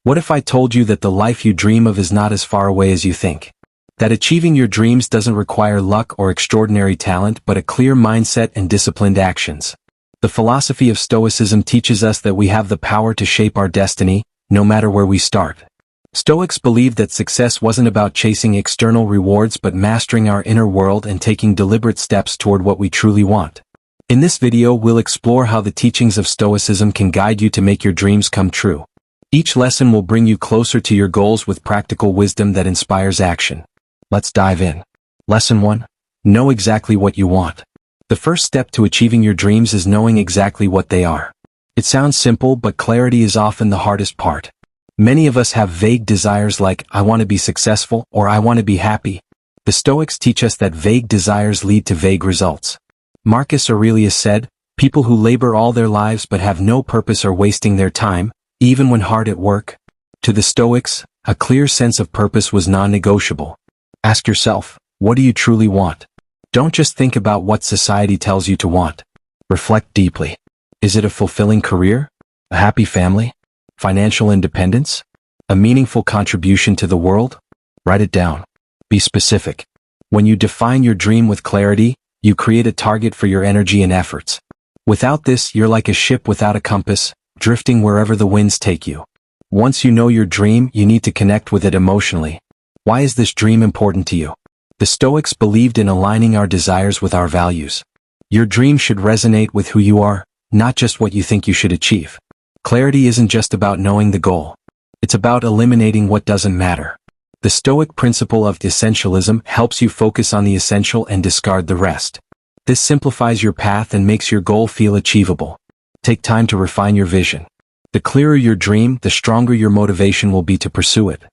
What if I told you that the life you dream of is not as far away as you think? That achieving your dreams doesn't require luck or extraordinary talent but a clear mindset and disciplined actions. The philosophy of Stoicism teaches us that we have the power to shape our destiny, no matter where we start. Stoics believed that success wasn't about chasing external rewards but mastering our inner world and taking deliberate steps toward what we truly want. In this video we'll explore how the teachings of Stoicism can guide you to make your dreams come true. Each lesson will bring you closer to your goals with practical wisdom that inspires action. Let's dive in. Lesson 1. Know exactly what you want. The first step to achieving your dreams is knowing exactly what they are. It sounds simple, but clarity is often the hardest part. Many of us have vague desires like, I want to be successful, or I want to be happy. The Stoics teach us that vague desires lead to vague results. Marcus Aurelius said, people who labor all their lives but have no purpose are wasting their time, even when hard at work. To the Stoics, a clear sense of purpose was non-negotiable. Ask yourself, what do you truly want? Don't just think about what society tells you to want. Reflect deeply. Is it a fulfilling career? A happy family? Financial independence? A meaningful contribution to the world? Write it down. Be specific. When you define your dream with clarity, you create a target for your energy and efforts. Without this, you're like a ship without a compass, drifting wherever the winds take you. Once you know your dream, you need to connect with it emotionally. Why is this dream important to you? The Stoics believed in aligning our desires with our values. Your dream should resonate with who you are, not just what you think you should achieve. Clarity isn't just about knowing the goal. It's about eliminating what doesn't matter. The Stoic principle of essentialism helps you focus on the essential and discard the rest. This simplifies your path and makes your goal feel achievable. Take time to refine your vision. The clearer your dream, the stronger your motivation will be to pursue it.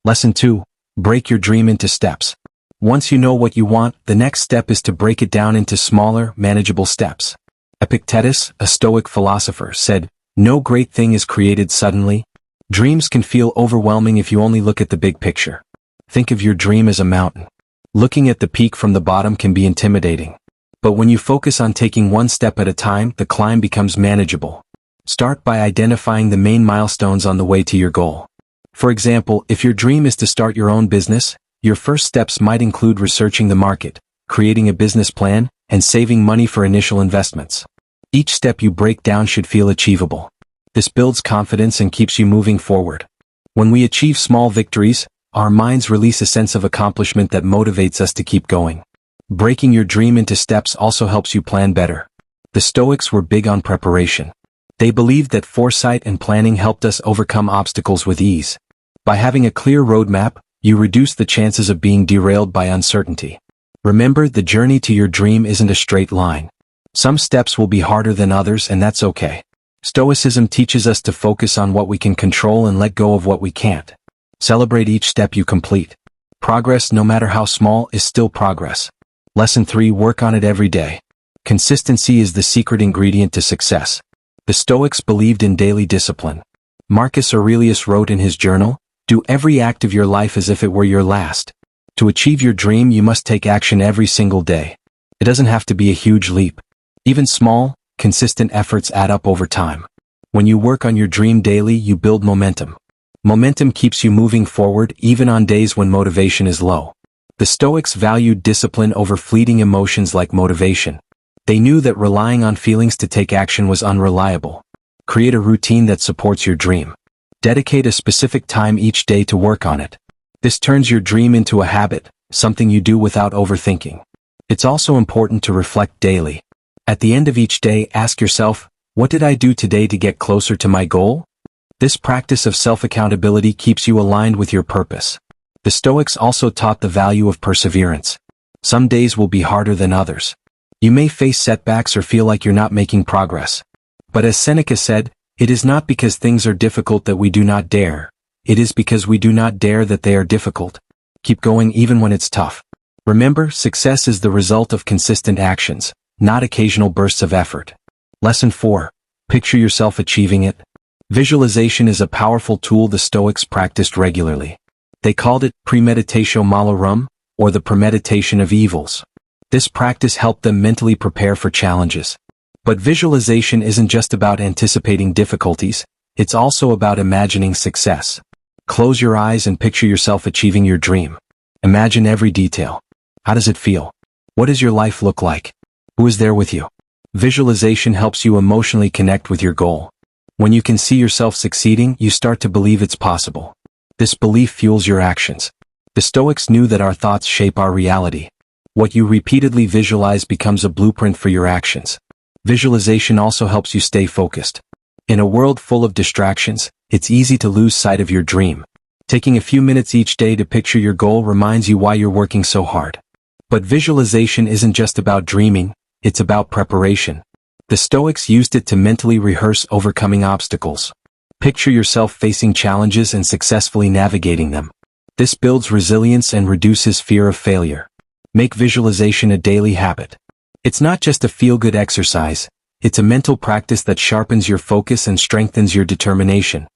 Lesson 2. Break your dream into steps. Once you know what you want, the next step is to break it down into smaller, manageable steps. Epictetus, a Stoic philosopher, said, "No great thing is created suddenly." Dreams can feel overwhelming if you only look at the big picture. Think of your dream as a mountain. Looking at the peak from the bottom can be intimidating. But when you focus on taking one step at a time, the climb becomes manageable. Start by identifying the main milestones on the way to your goal. For example, if your dream is to start your own business, your first steps might include researching the market, creating a business plan, and saving money for initial investments. Each step you break down should feel achievable. This builds confidence and keeps you moving forward. When we achieve small victories, our minds release a sense of accomplishment that motivates us to keep going. Breaking your dream into steps also helps you plan better. The Stoics were big on preparation. They believed that foresight and planning helped us overcome obstacles with ease. By having a clear roadmap, you reduce the chances of being derailed by uncertainty. Remember, the journey to your dream isn't a straight line. Some steps will be harder than others, and that's okay. Stoicism teaches us to focus on what we can control and let go of what we can't. Celebrate each step you complete. Progress, no matter how small, is still progress. Lesson 3. Work on it every day. Consistency is the secret ingredient to success. The Stoics believed in daily discipline. Marcus Aurelius wrote in his journal, "Do every act of your life as if it were your last." To achieve your dream, you must take action every single day. It doesn't have to be a huge leap. Even small, consistent efforts add up over time. When you work on your dream daily, you build momentum. Momentum keeps you moving forward even on days when motivation is low. The Stoics valued discipline over fleeting emotions like motivation. They knew that relying on feelings to take action was unreliable. Create a routine that supports your dream. Dedicate a specific time each day to work on it. This turns your dream into a habit, something you do without overthinking. It's also important to reflect daily. At the end of each day, ask yourself, what did I do today to get closer to my goal? This practice of self-accountability keeps you aligned with your purpose. The Stoics also taught the value of perseverance. Some days will be harder than others. You may face setbacks or feel like you're not making progress. But as Seneca said, it is not because things are difficult that we do not dare. It is because we do not dare that they are difficult. Keep going even when it's tough. Remember, success is the result of consistent actions, not occasional bursts of effort. Lesson 4. Picture yourself achieving it. Visualization is a powerful tool the Stoics practiced regularly. They called it premeditatio malorum, or the premeditation of evils. This practice helped them mentally prepare for challenges. But visualization isn't just about anticipating difficulties, It's also about imagining success. Close your eyes and picture yourself achieving your dream. Imagine every detail. How does it feel? What does your life look like? Who is there with you? Visualization helps you emotionally connect with your goal. When you can see yourself succeeding, you start to believe it's possible. This belief fuels your actions. The Stoics knew that our thoughts shape our reality. What you repeatedly visualize becomes a blueprint for your actions. Visualization also helps you stay focused. In a world full of distractions, it's easy to lose sight of your dream. Taking a few minutes each day to picture your goal reminds you why you're working so hard. But visualization isn't just about dreaming, it's about preparation. The Stoics used it to mentally rehearse overcoming obstacles. Picture yourself facing challenges and successfully navigating them. This builds resilience and reduces fear of failure. Make visualization a daily habit. It's not just a feel-good exercise, it's a mental practice that sharpens your focus and strengthens your determination.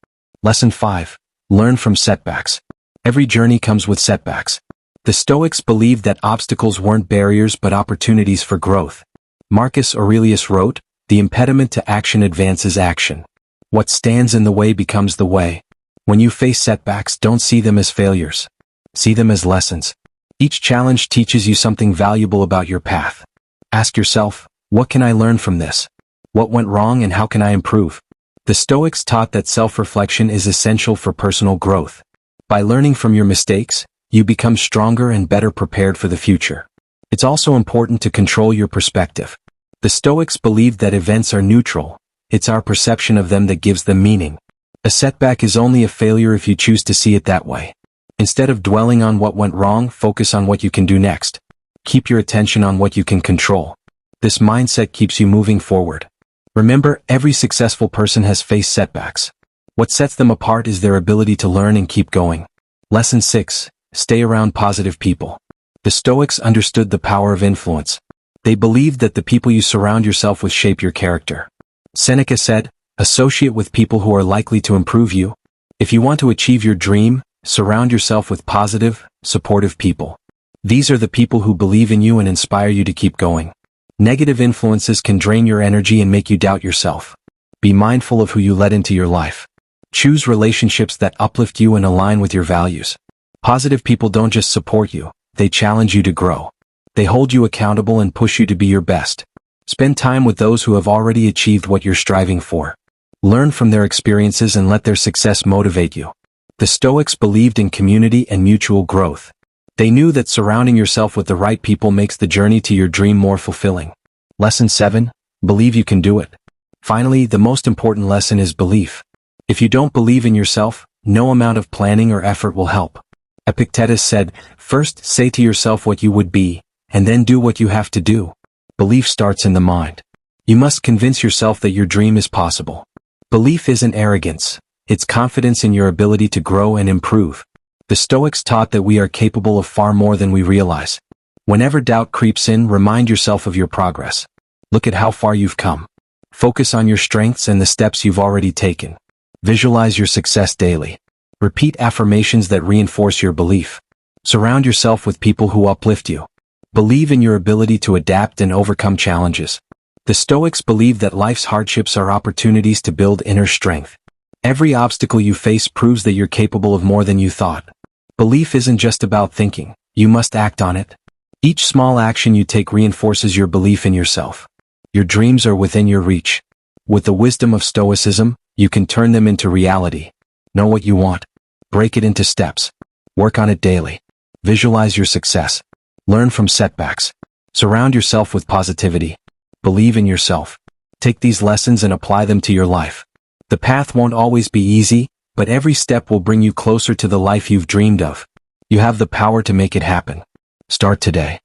Lesson 5. Learn from setbacks. Every journey comes with setbacks. The Stoics believed that obstacles weren't barriers but opportunities for growth. Marcus Aurelius wrote, "The impediment to action advances action. What stands in the way becomes the way." When you face setbacks, don't see them as failures. See them as lessons. Each challenge teaches you something valuable about your path. Ask yourself, what can I learn from this? What went wrong and how can I improve? The Stoics taught that self-reflection is essential for personal growth. By learning from your mistakes, you become stronger and better prepared for the future. It's also important to control your perspective. The Stoics believed that events are neutral. It's our perception of them that gives them meaning. A setback is only a failure if you choose to see it that way. Instead of dwelling on what went wrong, focus on what you can do next. Keep your attention on what you can control. This mindset keeps you moving forward. Remember, every successful person has faced setbacks. What sets them apart is their ability to learn and keep going. Lesson 6. Stay around positive people. The Stoics understood the power of influence. They believed that the people you surround yourself with shape your character. Seneca said, "Associate with people who are likely to improve you." If you want to achieve your dream, surround yourself with positive, supportive people. These are the people who believe in you and inspire you to keep going. Negative influences can drain your energy and make you doubt yourself. Be mindful of who you let into your life. Choose relationships that uplift you and align with your values. Positive people don't just support you, they challenge you to grow. They hold you accountable and push you to be your best. Spend time with those who have already achieved what you're striving for. Learn from their experiences and let their success motivate you. The Stoics believed in community and mutual growth. They knew that surrounding yourself with the right people makes the journey to your dream more fulfilling. Lesson 7. Believe you can do it. Finally, the most important lesson is belief. If you don't believe in yourself, no amount of planning or effort will help. Epictetus said, "First say to yourself what you would be, and then do what you have to do." Belief starts in the mind. You must convince yourself that your dream is possible. Belief isn't arrogance, it's confidence in your ability to grow and improve. The Stoics taught that we are capable of far more than we realize. Whenever doubt creeps in, remind yourself of your progress. Look at how far you've come. Focus on your strengths and the steps you've already taken. Visualize your success daily. Repeat affirmations that reinforce your belief. Surround yourself with people who uplift you. Believe in your ability to adapt and overcome challenges. The Stoics believe that life's hardships are opportunities to build inner strength. Every obstacle you face proves that you're capable of more than you thought. Belief isn't just about thinking, you must act on it. Each small action you take reinforces your belief in yourself. Your dreams are within your reach. With the wisdom of Stoicism, you can turn them into reality. Know what you want. Break it into steps. Work on it daily. Visualize your success. Learn from setbacks. Surround yourself with positivity. Believe in yourself. Take these lessons and apply them to your life. The path won't always be easy, but every step will bring you closer to the life you've dreamed of. You have the power to make it happen. Start today.